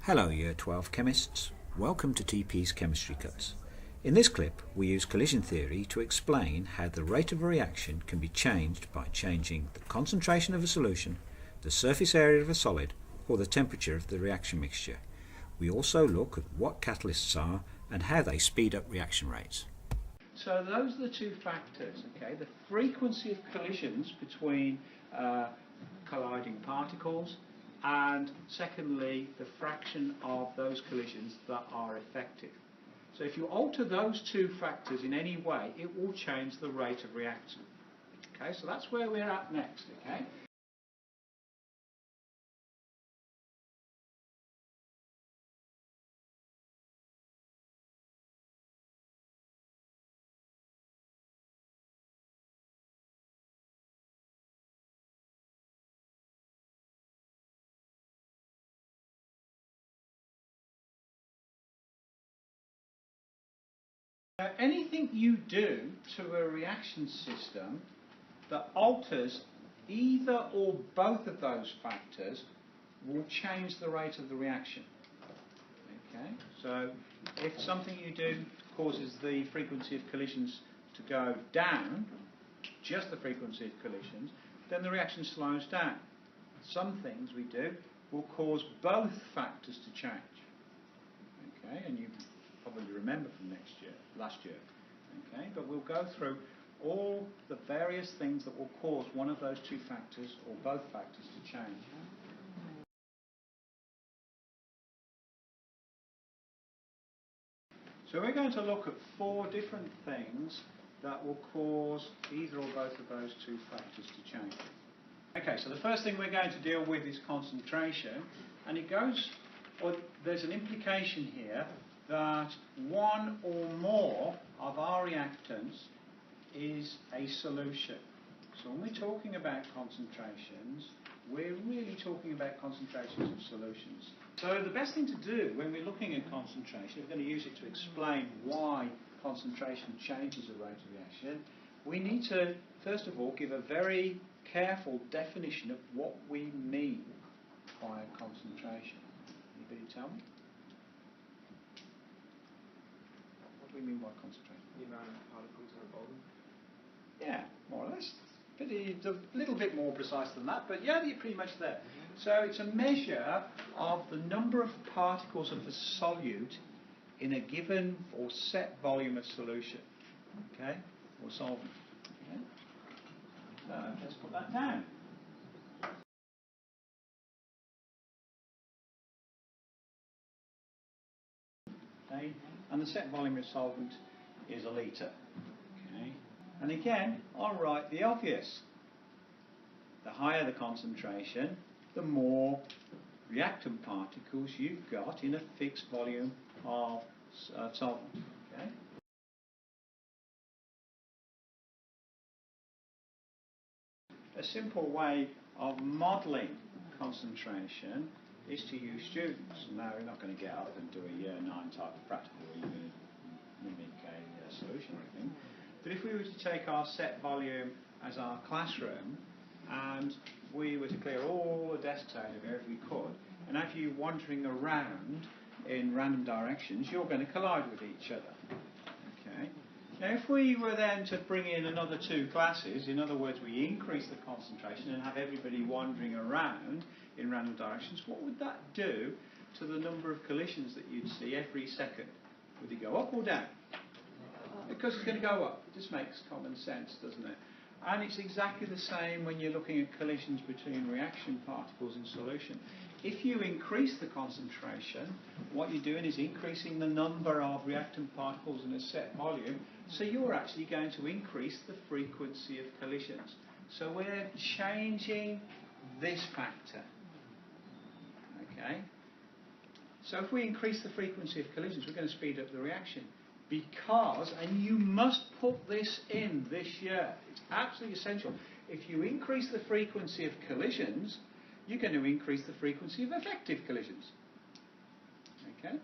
Hello Year 12 chemists, welcome to TP's Chemistry Cuts. In this clip we use collision theory to explain how the rate of a reaction can be changed by changing the concentration of a solution, the surface area of a solid, or the temperature of the reaction mixture. We also look at what catalysts are and how they speed up reaction rates. So those are the two factors, okay? The frequency of collisions between colliding particles, and secondly, the fraction of those collisions that are effective. So if you alter those two factors in any way, it will change the rate of reaction. Okay, so that's where we're at next, okay? Anything you do to a reaction system that alters either or both of those factors will change the rate of the reaction. Okay, so if something you do causes the frequency of collisions to go down, just the frequency of collisions, then the reaction slows down. Some things we do will cause both factors to change. Okay, and you probably remember from last year. Okay, but we'll go through all the various things that will cause one of those two factors or both factors to change. So we're going to look at 4 different things that will cause either or both of those two factors to change. Okay, so the first thing we're going to deal with is concentration, and there's an implication here that one or more of our reactants is a solution. So when we're talking about concentrations, we're really talking about concentrations of solutions. So the best thing to do when we're looking at concentration, if we're going to use it to explain why concentration changes a rate of reaction, we need to, first of all, give a very careful definition of what we mean by concentration. Anybody tell me? What do we mean by concentration? The amount of particles in a volume. Yeah, more or less. But it's a little bit more precise than that, but yeah, you're pretty much there. So it's a measure of the number of particles of a solute in a given or set volume of solution, okay, or solvent. Okay? So let's put that down. Okay? And the set volume of solvent is a litre. Okay? And again, I'll write the obvious. The higher the concentration, the more reactant particles you've got in a fixed volume of solvent. Okay? A simple way of modelling concentration is to use students. Now, we're not going to get up and do a year 9 type of practical or even mimic a solution or anything. But if we were to take our set volume as our classroom and we were to clear all the desks out of here if we could, and have you wandering around in random directions, you're going to collide with each other. Okay. Now, if we were then to bring in another 2 classes, in other words, we increase the concentration and have everybody wandering around in random directions, what would that do to the number of collisions that you'd see every second? Would it go up or down? Because it's going to go up. It just makes common sense, doesn't it? And it's exactly the same when you're looking at collisions between reaction particles in solution. If you increase the concentration, what you're doing is increasing the number of reactant particles in a set volume, so you're actually going to increase the frequency of collisions. So we're changing this factor. Okay? So if we increase the frequency of collisions, we're going to speed up the reaction. Because, and you must put this in this year, it's absolutely essential. If you increase the frequency of collisions, you're going to increase the frequency of effective collisions. Okay?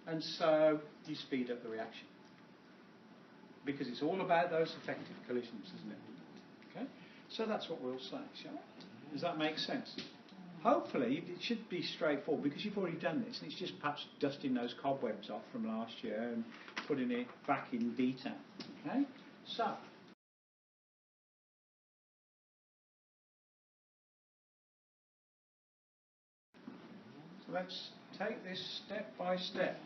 And so you speed up the reaction. Because it's all about those effective collisions, isn't it? Okay? So that's what we'll say, shall we? Does that make sense? hopefully it should be straightforward because you've already done this, and it's just perhaps dusting those cobwebs off from last year and putting it back in detail. Okay, so let's take this step by step.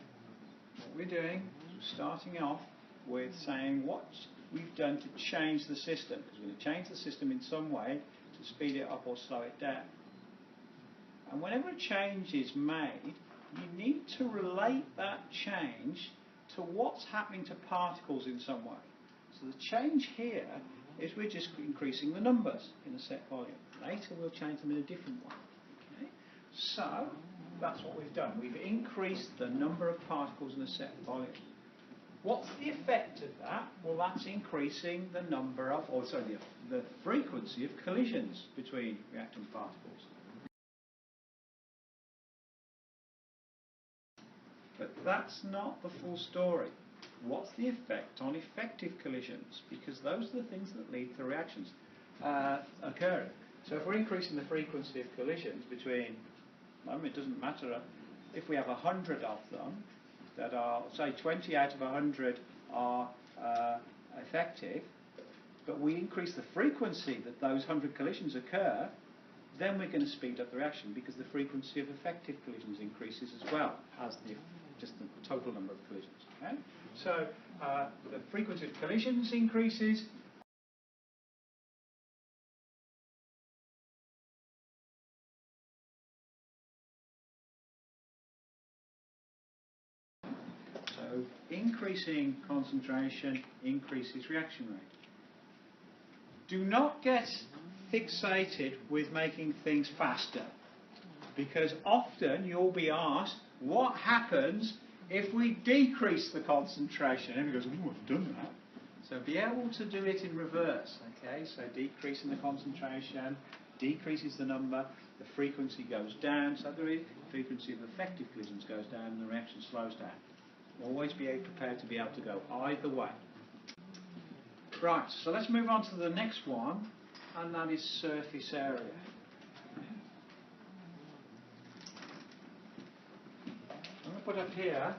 What we're doing is starting off with saying what we've done to change the system, because we're going to change the system in some way to speed it up or slow it down. And whenever a change is made, you need to relate that change to what's happening to particles in some way. So the change here is we're just increasing the numbers in a set volume. Later we'll change them in a different way. Okay? So that's what we've done. We've increased the number of particles in a set volume. What's the effect of that? Well, that's increasing the number of, the frequency of collisions between reactant particles. But that's not the full story. What's the effect on effective collisions? Because those are the things that lead to reactions occurring. So if we're increasing the frequency of collisions between, it doesn't matter if we have 100 of them that are, say 20 out of 100 are effective, but we increase the frequency that those 100 collisions occur, then we're going to speed up the reaction because the frequency of effective collisions increases as well as just the total number of collisions. Okay? So the frequency of collisions increases. So increasing concentration increases reaction rate. Do not get fixated with making things faster, because often you'll be asked what happens if we decrease the concentration. Everybody goes, oh, I've done that. So be able to do it in reverse. Okay, so decreasing the concentration decreases the number, the frequency goes down, so the frequency of effective collisions goes down and the reaction slows down. Always be prepared to be able to go either way. Right, so let's move on to the next one, and that is surface area. I'm going to put up here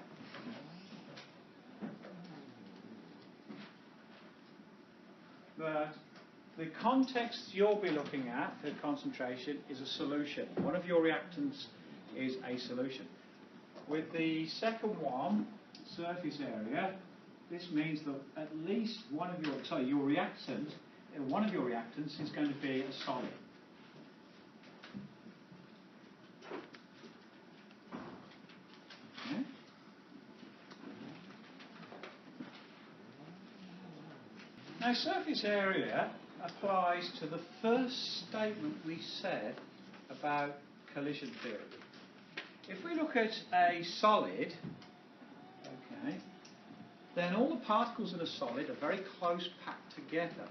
that the context you'll be looking at for concentration is a solution. One of your reactants is a solution. With the second one, surface area, this means that at least one of your reactants is going to be a solid. Okay. Now, surface area applies to the first statement we said about collision theory. If we look at a solid, okay, then all the particles in a solid are very close packed together.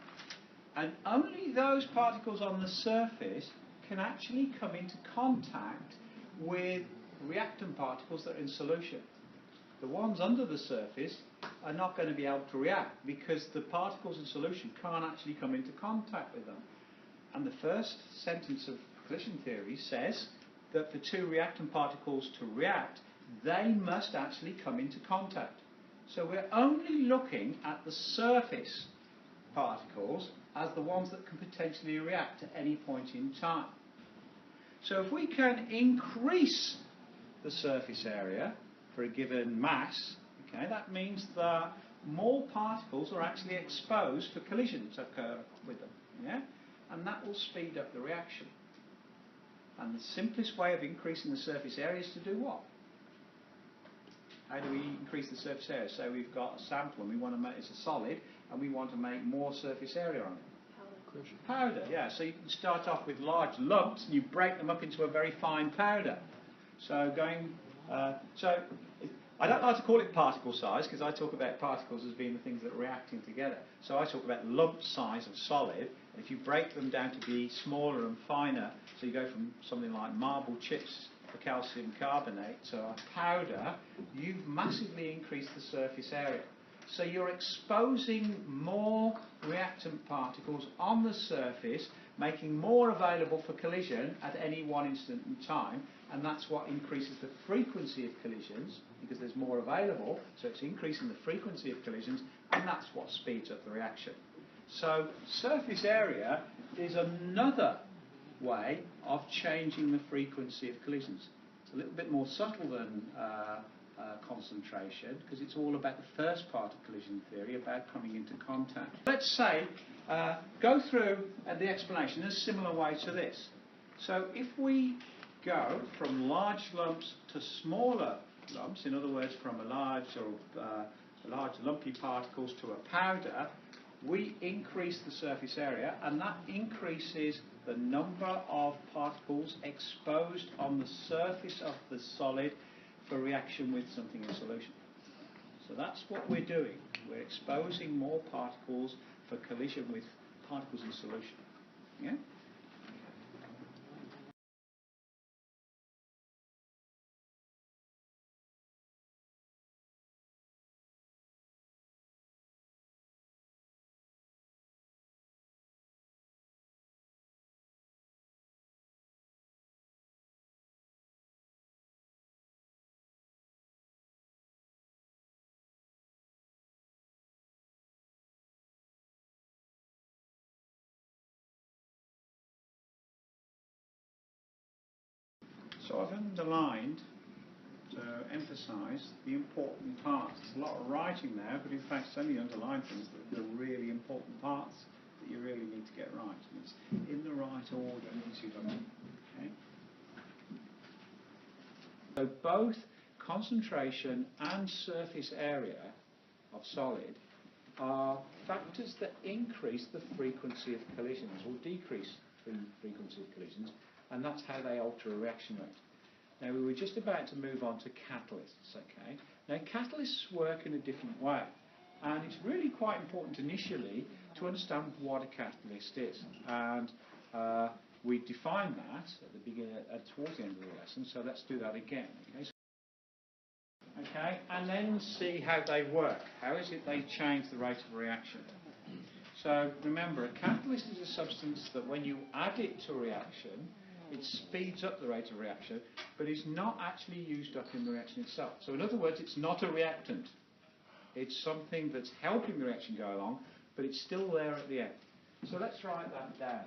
And only those particles on the surface can actually come into contact with reactant particles that are in solution. The ones under the surface are not going to be able to react because the particles in solution can't actually come into contact with them. And the first sentence of collision theory says that for two reactant particles to react, they must actually come into contact. So we're only looking at the surface particles as the ones that can potentially react at any point in time. So if we can increase the surface area for a given mass, okay, that means that more particles are actually exposed for collisions to occur with them, yeah? And that will speed up the reaction. And the simplest way of increasing the surface area is to do what? How do we increase the surface area? So we've got a sample and we want to make it's a solid and we want to make more surface area on it. Powder, yeah. So you can start off with large lumps and you break them up into a very fine powder. So I don't like to call it particle size because I talk about particles as being the things that are reacting together. So I talk about lump size of solid. And if you break them down to be smaller and finer, so you go from something like marble chips for calcium carbonate to a powder, you've massively increased the surface area. So you're exposing more reactant particles on the surface making more available for collision at any one instant in time, and that's what increases the frequency of collisions, because there's more available, so it's increasing the frequency of collisions, and that's what speeds up the reaction. So surface area is another way of changing the frequency of collisions. It's a little bit more subtle than concentration, because it's all about the first part of collision theory, about coming into contact. Let's say, go through the explanation in a similar way to this. So if we go from large lumps to smaller lumps, in other words, from a large lumpy particles to a powder, we increase the surface area, and that increases the number of particles exposed on the surface of the solid for reaction with something in solution. So that's what we're doing. We're exposing more particles for collision with particles in solution. Yeah? So I've underlined to emphasise the important parts. There's a lot of writing there, but in fact it's only underlined things that are the really important parts that you really need to get right. And it's in the right order once you've done it. Okay? So both concentration and surface area of solid are factors that increase the frequency of collisions or decrease the frequency of collisions, and that's how they alter a reaction rate. Now, we were just about to move on to catalysts, okay? Now, catalysts work in a different way, and it's really quite important initially to understand what a catalyst is. And we defined that at the beginning, towards the end of the lesson, so let's do that again, okay? Okay, and then see how they work. How is it they change the rate of reaction? So remember, a catalyst is a substance that when you add it to a reaction, it speeds up the rate of reaction, but is not actually used up in the reaction itself. So in other words, it's not a reactant. It's something that's helping the reaction go along, but it's still there at the end. So let's write that down.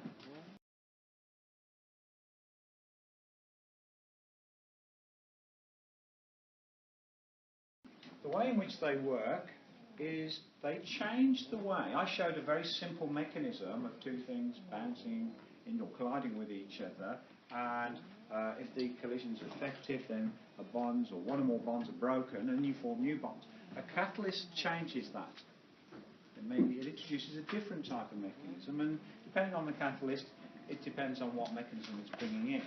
The way in which they work is they change the way. I showed a very simple mechanism of two things bouncing or colliding with each other, and if the collision's effective, then bonds or one or more bonds are broken and you form new bonds. A catalyst changes that. And maybe it introduces a different type of mechanism, and depending on the catalyst, it depends on what mechanism it's bringing in.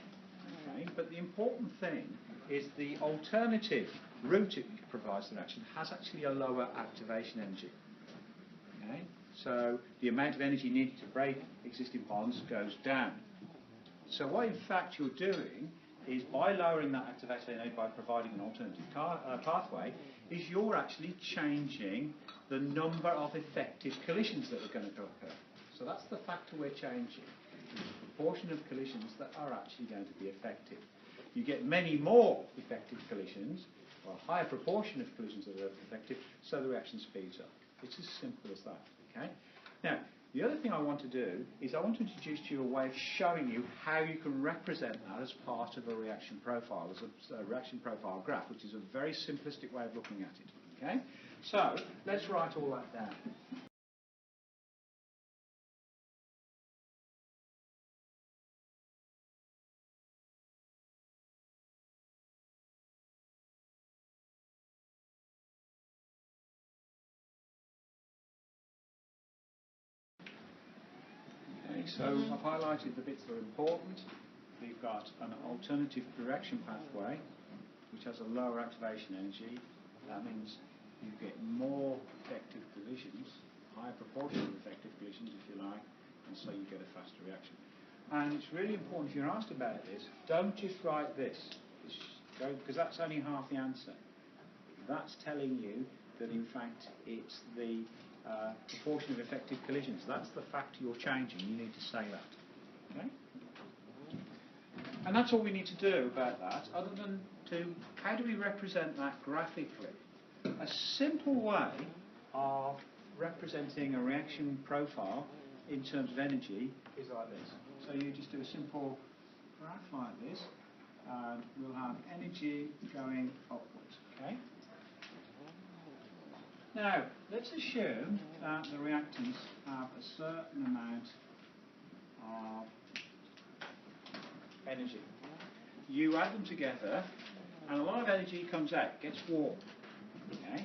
Okay? But the important thing is the alternative route it provides the reaction has actually a lower activation energy. Okay? So the amount of energy needed to break existing bonds goes down. So what in fact you're doing is, by lowering that activation energy by providing an alternative pathway, is you're actually changing the number of effective collisions that are going to occur. So that's the factor we're changing, the proportion of collisions that are actually going to be effective. You get many more effective collisions, or a higher proportion of collisions that are effective, so the reaction speeds up. It's as simple as that. Okay? Now, the other thing I want to do is I want to introduce to you a way of showing you how you can represent that as part of a reaction profile, as a reaction profile graph, which is a very simplistic way of looking at it. Okay? So, let's write all that down. So I've highlighted the bits that are important. We've got an alternative reaction pathway, which has a lower activation energy. That means you get more effective collisions, higher proportion of effective collisions, if you like, and so you get a faster reaction. And it's really important, if you're asked about this, don't just write this, because that's only half the answer. That's telling you that, in fact, it's the proportion of effective collisions. That's the factor you're changing. You need to say that. Okay? And that's all we need to do about that, other than how do we represent that graphically? A simple way of representing a reaction profile in terms of energy is like this. So you just do a simple graph like this, and we'll have energy going upwards. Okay? Now, let's assume that the reactants have a certain amount of energy. You add them together, and a lot of energy comes out, gets warm. Okay?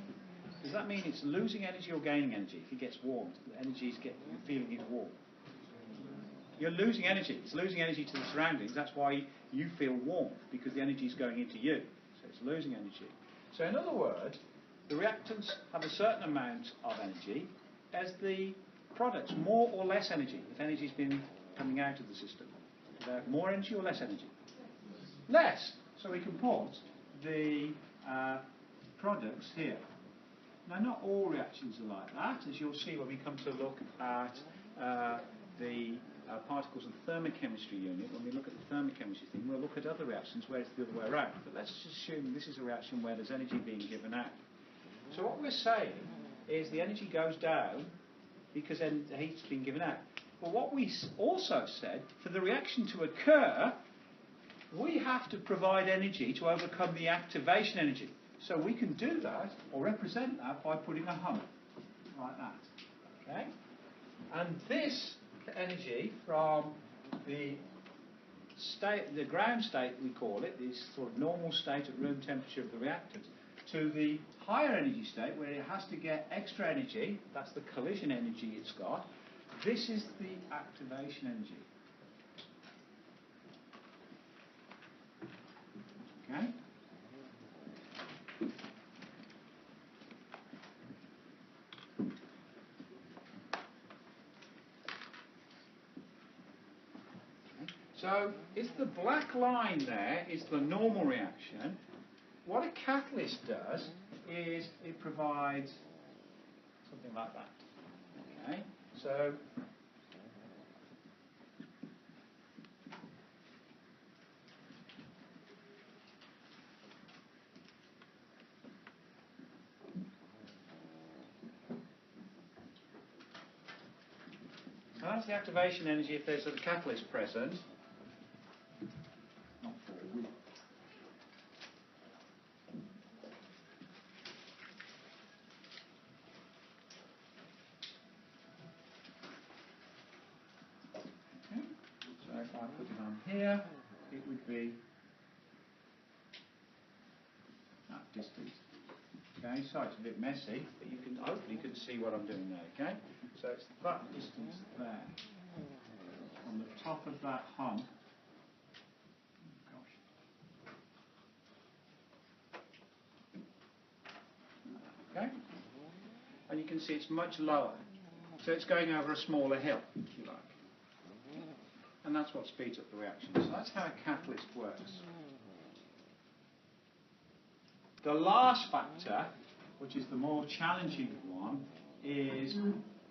Does that mean it's losing energy or gaining energy? If it gets warm, the energy is you're feeling it warm. You're losing energy. It's losing energy to the surroundings. That's why you feel warm, because the energy is going into you. So it's losing energy. So in other words, the reactants have a certain amount of energy as the products, more or less energy, if energy's been coming out of the system. Do they have more energy or less energy? Less. So we can put the products here. Now, not all reactions are like that, as you'll see when we come to look at the particles and thermochemistry unit. When we look at the thermochemistry thing, we'll look at other reactions where it's the other way around. But let's just assume this is a reaction where there's energy being given out. So what we're saying is the energy goes down because then the heat's been given out. But what we also said, for the reaction to occur, we have to provide energy to overcome the activation energy. So we can do that, or represent that, by putting a hump, like that. Okay? And this energy from the ground state, we call it, this sort of normal state at room temperature of the reactant, to the higher energy state, where it has to get extra energy, that's the collision energy it's got, this is the activation energy. Okay? So, if the black line there is the normal reaction, what a catalyst does is it provides something like that. Okay? So, that's the activation energy if there's a catalyst present. Not forward. Okay. So if I put it on here, it would be that distance. Okay, so it's a bit messy, but you can hopefully see what I'm doing there. Okay, so it's that distance there. On the top of that hump. Okay? And you can see it's much lower. So it's going over a smaller hill, if you like. And that's what speeds up the reaction. So that's how a catalyst works. The last factor, which is the more challenging one, is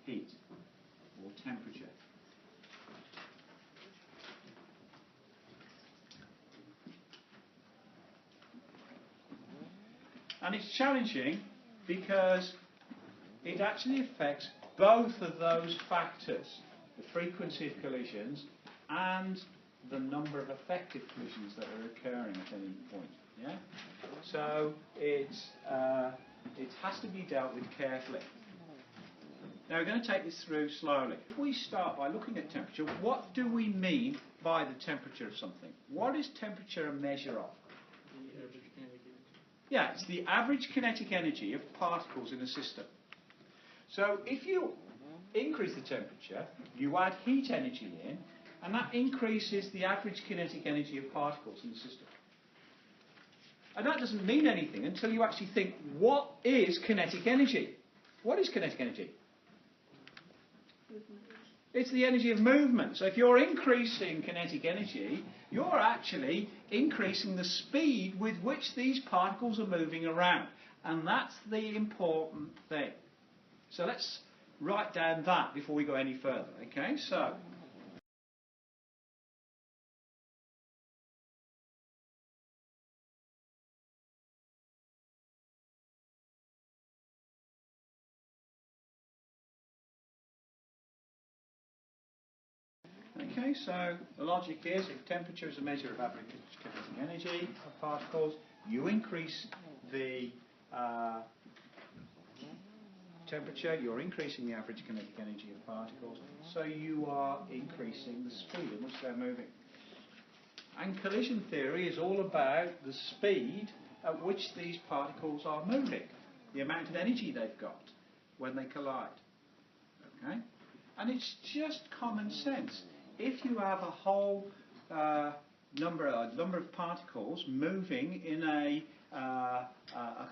heat or temperature. And it's challenging because it actually affects both of those factors, the frequency of collisions and the number of effective collisions that are occurring at any point. Yeah? So it has to be dealt with carefully. Now we're going to take this through slowly. If we start by looking at temperature, what do we mean by the temperature of something? What is temperature a measure of? The average kinetic energy. Yeah, it's the average kinetic energy of particles in a system. So if you increase the temperature, you add heat energy in, and that increases the average kinetic energy of particles in the system. And that doesn't mean anything until you actually think, what is kinetic energy? What is kinetic energy? It's the energy of movement. So if you're increasing kinetic energy, you're actually increasing the speed with which these particles are moving around. And that's the important thing. So let's write down that before we go any further. Okay, so Okay, so the logic is if temperature is a measure of average kinetic energy of particles, you increase the temperature, you're increasing the average kinetic energy of particles, so you are increasing the speed in which they're moving. And collision theory is all about the speed at which these particles are moving, the amount of energy they've got when they collide. Okay? And it's just common sense. If you have a whole number of particles moving in an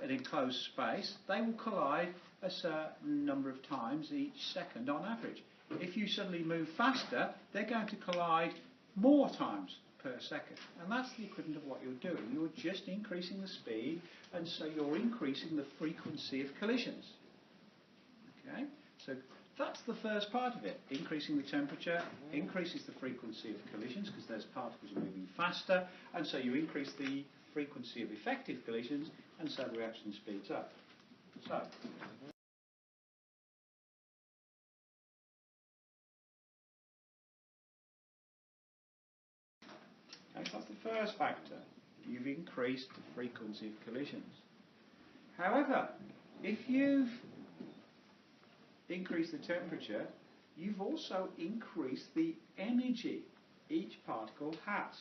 enclosed space, they will collide a certain number of times each second on average. If you suddenly move faster, they're going to collide more times per second. And that's the equivalent of what you're doing. You're just increasing the speed, and so you're increasing the frequency of collisions. Okay? So that's the first part of it. Increasing the temperature increases the frequency of collisions because those particles are moving faster, and so you increase the frequency of effective collisions, and so the reaction speeds up. So, okay, that's the first factor. You've increased the frequency of collisions. However, if you've increased the temperature, you've also increased the energy each particle has.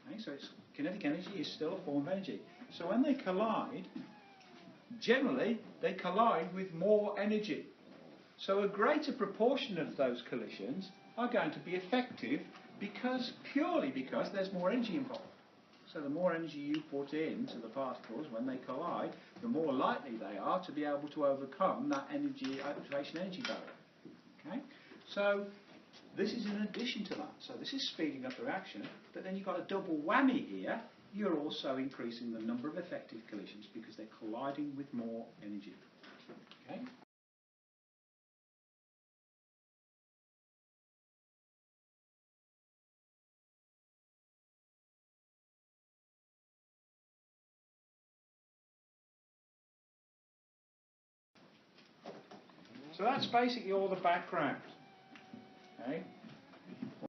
Okay, so kinetic energy is still a form of energy. So when they collide, generally they collide with more energy. So a greater proportion of those collisions are going to be effective purely because there's more energy involved. So the more energy you put into the particles when they collide, the more likely they are to be able to overcome that activation energy barrier. Okay? So this is in addition to that. So this is speeding up the reaction, but then you've got a double whammy here. You're also increasing the number of effective collisions because they're colliding with more energy. Okay? So that's basically all the background. Okay?